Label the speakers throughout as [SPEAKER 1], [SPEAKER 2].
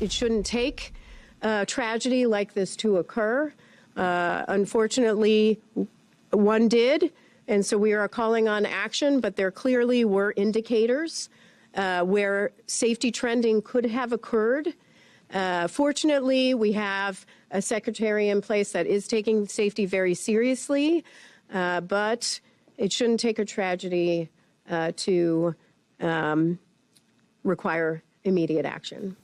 [SPEAKER 1] It shouldn't take a tragedy like this to occur. Unfortunately, one did, and so we are calling on action, but there clearly were indicators where safety trending could have occurred. Fortunately, we have a secretary in place that is taking safety very seriously, but it shouldn't take a tragedy to require immediate action.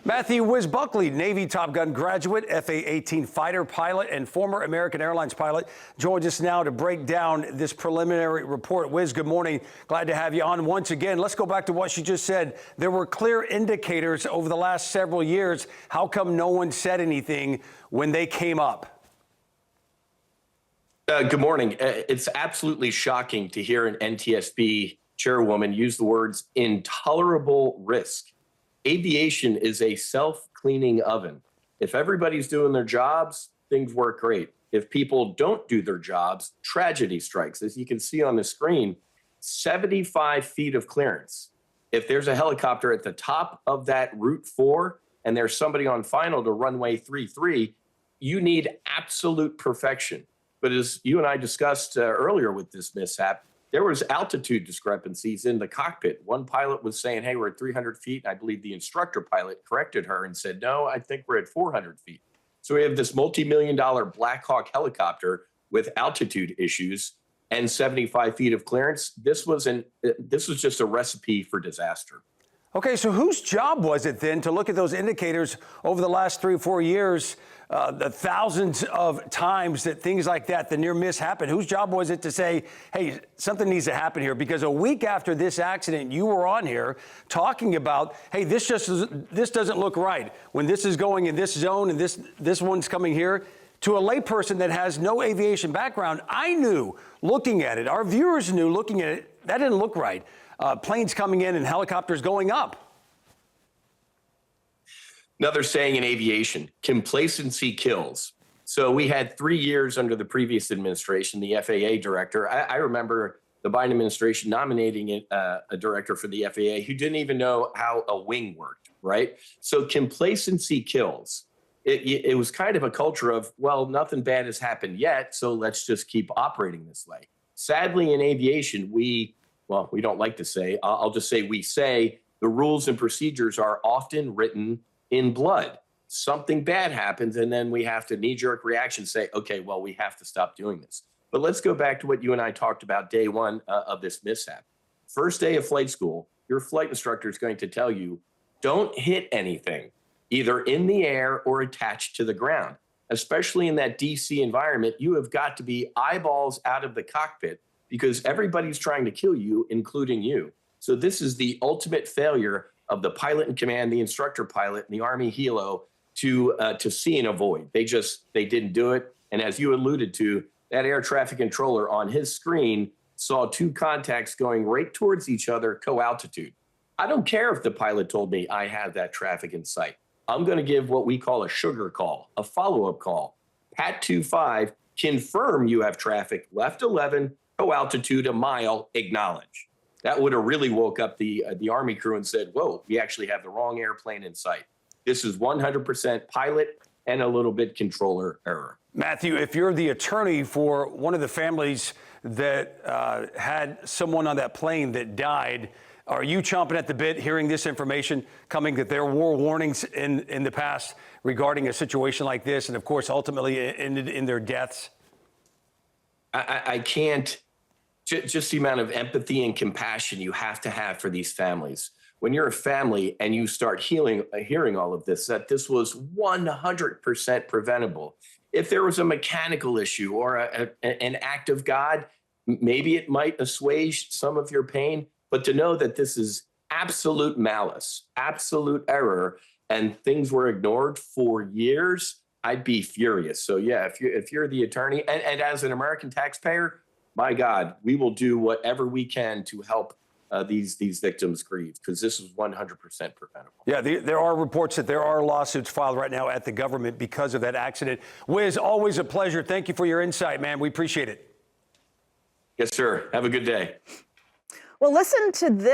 [SPEAKER 2] Matthew Whiz Buckley, Navy Top Gun graduate, FA-18 fighter pilot, and former American Airlines pilot, joins us now to break down this preliminary report. Whiz, good morning. Glad to have you on once again. Let's go back to what she just said. There were clear indicators over the last several years. How come no one said anything when they came up?
[SPEAKER 3] Good morning. It's absolutely shocking to hear an NTSB chairwoman use the words intolerable risk. Aviation is a self-cleaning oven. If everybody's doing their jobs, things work great. If people don't do their jobs, tragedy strikes. As you can see on the screen, 75 feet of clearance. If there's a helicopter at the top of that Route 4 and there's somebody on final to runway 33, you need absolute perfection. But as you and I discussed earlier with this mishap, there was altitude discrepancies in the cockpit. One pilot was saying, hey, we're at 300 feet. I believe the instructor pilot corrected her and said, no, I think we're at 400 feet. So we have this multi-million-dollar Black Hawk helicopter with altitude issues and 75 feet of clearance. This was just a recipe for disaster.
[SPEAKER 2] Okay, so whose job was it then to look at those indicators over the last 3 or 4 years, the thousands of times that things like that, the near miss happened? Whose job was it to say, hey, something needs to happen here? Because a week after this accident, you were on here talking about, hey, this doesn't look right. When this is going in this zone and this one's coming here, to a layperson that has no aviation background, I knew looking at it, our viewers knew looking at it, that didn't look right. Planes coming in and helicopters going up.
[SPEAKER 3] Another saying in aviation, complacency kills. So we had 3 years under the previous administration, the FAA director. I remember the Biden administration nominating a director for the FAA who didn't even know how a wing worked, right? So complacency kills. It was kind of a culture of, well, nothing bad has happened yet, so let's just keep operating this way. Sadly, in aviation, we don't like to say, I'll just say we say the rules and procedures are often written in blood. Something bad happens, and then we have to knee-jerk reaction say, okay, well, we have to stop doing this. But let's go back to what you and I talked about day one of this mishap. First day of flight school, your flight instructor is going to tell you, don't hit anything, either in the air or attached to the ground. Especially in that DC environment, you have got to be eyeballs out of the cockpit because everybody's trying to kill you, including you. So this is the ultimate failure of the pilot in command, the instructor pilot, and the Army helo to see and avoid. They didn't do it. And as you alluded to, that air traffic controller on his screen saw 2 contacts going right towards each other, co-altitude. I don't care if the pilot told me I have that traffic in sight. I'm going to give what we call a sugar call, a follow-up call. Pat 25, confirm you have traffic, left 11, co-altitude, a mile, acknowledge. That would have really woke up the Army crew and said, whoa, we actually have the wrong airplane in sight. This is 100% pilot and a little bit controller error.
[SPEAKER 2] Matthew, if you're the attorney for one of the families that had someone on that plane that died, are you chomping at the bit hearing this information coming that there were warnings in the past regarding a situation like this and, of course, ultimately ended in their deaths?
[SPEAKER 3] I can't. Just the amount of empathy and compassion you have to have for these families. When you're a family and you start hearing all of this, that this was 100% preventable. If there was a mechanical issue or an act of God, maybe it might assuage some of your pain. But to know that this is absolute malice, absolute error, and things were ignored for years, I'd be furious. So yeah, if you're the attorney and as an American taxpayer, my God, we will do whatever we can to help these victims grieve, because this is 100% preventable.
[SPEAKER 2] Yeah, there are reports that there are lawsuits filed right now at the government because of that accident. Whiz, always a pleasure. Thank you for your insight, man. We appreciate it.
[SPEAKER 3] Yes, sir. Have a good day.
[SPEAKER 4] Well, listen to this.